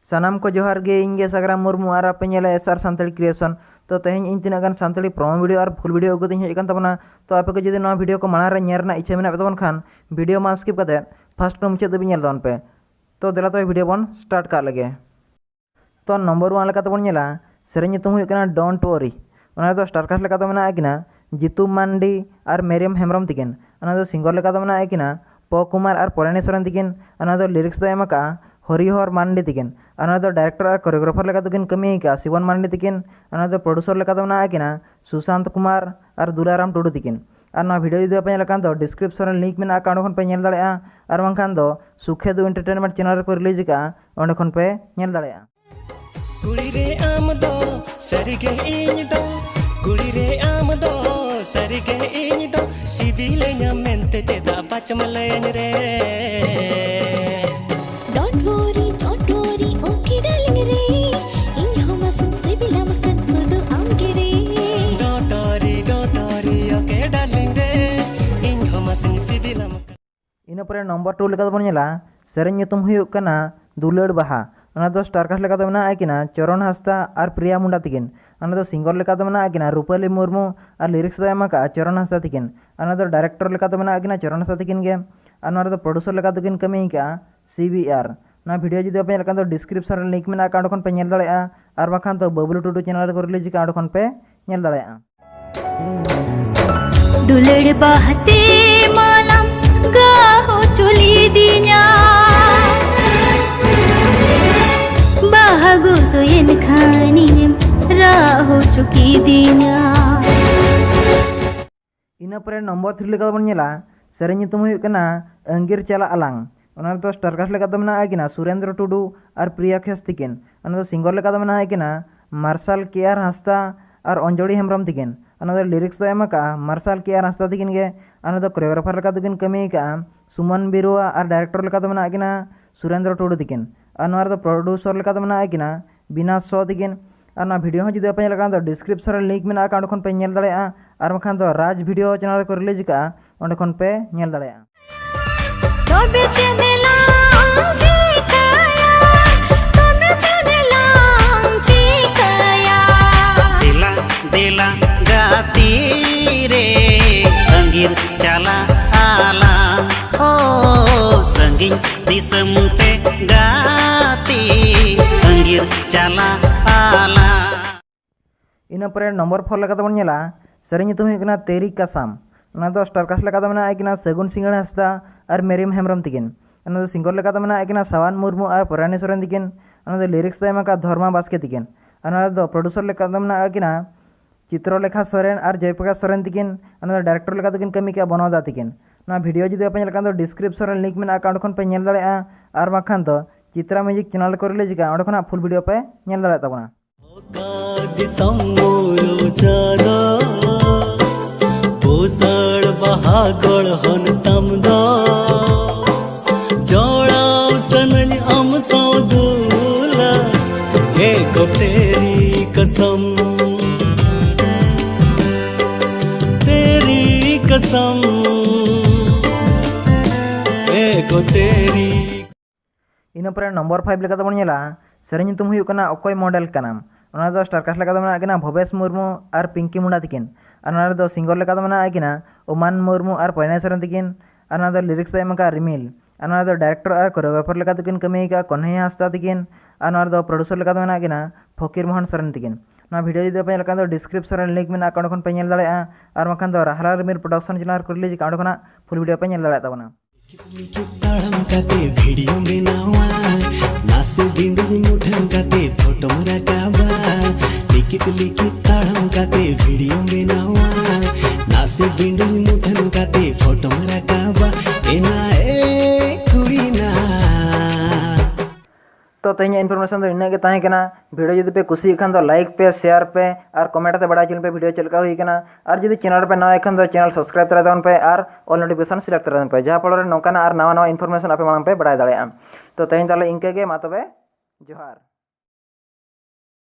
सानाम को जोहार गे इंगे सागरा मुर्मू और आपे नेला एसआर संताली क्रिएशन। तो तेहें इन तीना गान संताली प्रोमो वीडियो और फुल वीडियो अगुदिन हेज कान तबना। तो आपे को जुदी नवा वीडियो को माड़ा रे नेल रना इच्छा मेना तबन खान वीडियो मा स्किप कते फर्स्ट को मुचाद दबि नेल तबन पे। तो देला तो वीडियो बन स्टार्ट का लगे। तो नंबर 1 लेका तबन नेला सेरें ᱧᱩᱛᱩᱢ हुई कना डोंट वरी। ओना दो स्टार कास्ट लेका तो मेना आकिना जितू मांडी और मरियम हेम्ब्रम तिकिन। ओना दो सिंगर लेका तो मेना आकिना प कुमार और परानी सोरेन तिकिन। ओना दो लिरिक्स दो एमका हरिहर मांडी तिकिन। ओना दो डायरेक्टर और कोरियोग्राफर लेका तो कमी का शिवन मांडी तिकिन। ओना दो प्रोड्यूसर लेका तो मेना आकिना सुशांत कुमार और दुलाराम टुडू तिकिन। और ना वीडियो जुदी पे लेकान दो डिस्क्रिप्शन लिंक मेना का खन पे नेल दाड़ेया और बांखान दो सुखेदु एंटरटेनमेंट चैनल को रिलीज का ओंडे खन पे नेल दाड़ेया। कुड़ी रे आम दो सरिगे इñ दो कुड़ी रे आम दो सरिगे इñ दो सिबिलेña मेंते चेदा पचमलयन रे। Don't worry okay darling रे इñ हमा संग सिबिला मकन सुदु आमगे रे। Don't worry okay darling रे इñ हमा संग सिबिला मकन। इना परे नंबर 2 लेका बन नेला सेरें ᱧᱩᱛᱩᱢ हुई कना दुलड़ बाहा। ओना दो स्टार कास्ट लेका तो मेना आकिना चरण हांसदा और प्रिया मुंडा तिकिन। ओना दो सिंगर लेका तो मेना आकिना रूपाली मुर्मू और लिरिक्स दो एमका चरण हांसदा तिकिन। ओना दो डायरेक्टर लेका तो मेना आकिना चरण हांसदा तिकिन गे। और ओना दो प्रोड्यूसर लेका तो किन कमी का CBR। ना वीडियो जुदी पे लेका तो डिस्क्रिप्शन लिंक मेना का खन पे नेल दाड़ेया और बाखान तो बबलू टुडू चैनल को रिलीज का खन पे नेल दाड़ेया। दुलड़ बाहते मालाम गाहो चुली दिnya bahagu soyen khanim raho chuki dinya। इना परे नंबर 3 लेका बन नेला सेरें ᱧᱩᱛᱩᱢ हुई कना अंगिर चला अलांग। ओना दो स्टार कास्ट लेका तो मेना आकिना सुरेंद्र टुडू और प्रिया खेस तिकिन। ओना दो सिंगर लेका तो मेना आकिना मार्शल केआर हांसदा और अंजड़ी हेम्ब्रम तिकिन। ओना दो लिरिक्स दो एमका मार्शल केआर हांसदा तिकिन गे। ओना दो कोरियोग्राफर लेका तो किन कमी का सुमन बिरुआ और डायरेक्टर लेका तो मेना आकिना सुरेंद्र टुडू तिकिन। और नोर दो प्रोड्यूसर लेका तो मेना आकिना बिना सो तिकिन। और ना वीडियो जुदी पे लेका तो डिस्क्रिप्शन लिंक मेना का खन पे नेल दाड़ेया और बाखान दो राज वीडियो चैनल को रिलीज का ओंडे खन पे नेल दाड़ेया। तबे चेदेलां चिकाया दिला गाती रे अंगिर चला आलां ओ संगिन दिसम पे गाती अंगिर चला आलां। इना परे नंबर 4 लेका तो बन नेला सेरें ᱧᱩᱛᱩᱢ हुई कना तेरी कसम। ओना दो स्टार कास्ट लेका तो मेना आकिना सगुन सिंगल हांसदा और मरियम हेम्ब्रम तिकिन। ओना दो सिंगर लेका तो मेना आकिना सावन मुर्मू और परानी सोरेन तिकिन। ओना दो लिरिक्स दो एमका धर्मा बास्के तिकिन। ओना दो प्रोड्यूसर लेका तो मेना आकिना चित्रलेखा सोरेन और जयप्रकाश सोरेन तिकिन। ओना दो डायरेक्टर लेका तो किन कमी का बनोदा तिकिन। ना वीडियो जुदी पे लेका तो डिस्क्रिप्शन लिंक मेना का खन पे नेल दाड़ेया और बाखान तो चित्रा म्यूजिक चैनल को रिलीज का ओंडे खना फुल वीडियो पे नेल दाड़े ताबना। बहागड़ हन तम दो जोड़ाव सनन हम सौ दूला एको तेरी कसम एको तेरी। इना परे नंबर 5 लेका तो बन नेला सेरें ᱧᱩᱛᱩᱢ हुई कना ओकोय मॉडल कानम। ओना दो स्टार कास्ट लेका तो मेना आकिना भवेश मुर्मू और पिंकी मुंडा तिकिन। और दो सिंगर लेका तो मेना आकिना ओमान मुर्मू और परानी सोरेन तिकिन। और दो लिरिक्स दो एमका रिमिल। और दो डायरेक्टर और कोरियोग्राफर लेका तो किन कमी का कन्हैया हांसदा तिकिन। और दो प्रोड्यूसर लेका तो मेना आकिना फकीर मोहन सोरेन तिकिन। ना वीडियो जुदी पे लेका तो डिस्क्रिप्शन लिंक मेना का खन पे नेल दाड़ेया और बाखान दो राहला रिमिल प्रोडक्शन चैनल को रिलीज का खना फुल वीडियो पे नेल दाड़े ताबना। ताड़म काते वीडियो बनावा नासे बिंदु मुठन काते फोटो रकाबा लिखित ताड़म काते वीडियो बनावा नासे बिंदु मुठन काते फोटो रकाबा एना ए कुड़ीना। तो तेज इनफॉर्मेशन तो इन्ना के ताहे कना। वीडियो जुदी पे कुसी खान तो लाइक पे शेयर पे और कमेंट ते बड़ा चैनल पे वीडियो चलका हुई कना। और जुदी चैनल पे नया खान तो चैनल सब्सक्राइब करा दान पे और ऑल नोटिफिकेशन सिलेक्ट करा दान पे जहां फल नौकाना और नवा नवा इनफॉर्मेशन आपे मांग पे बड़ा दाड़ेया। तो तेज ताले इनके गे मा तबे जोहार।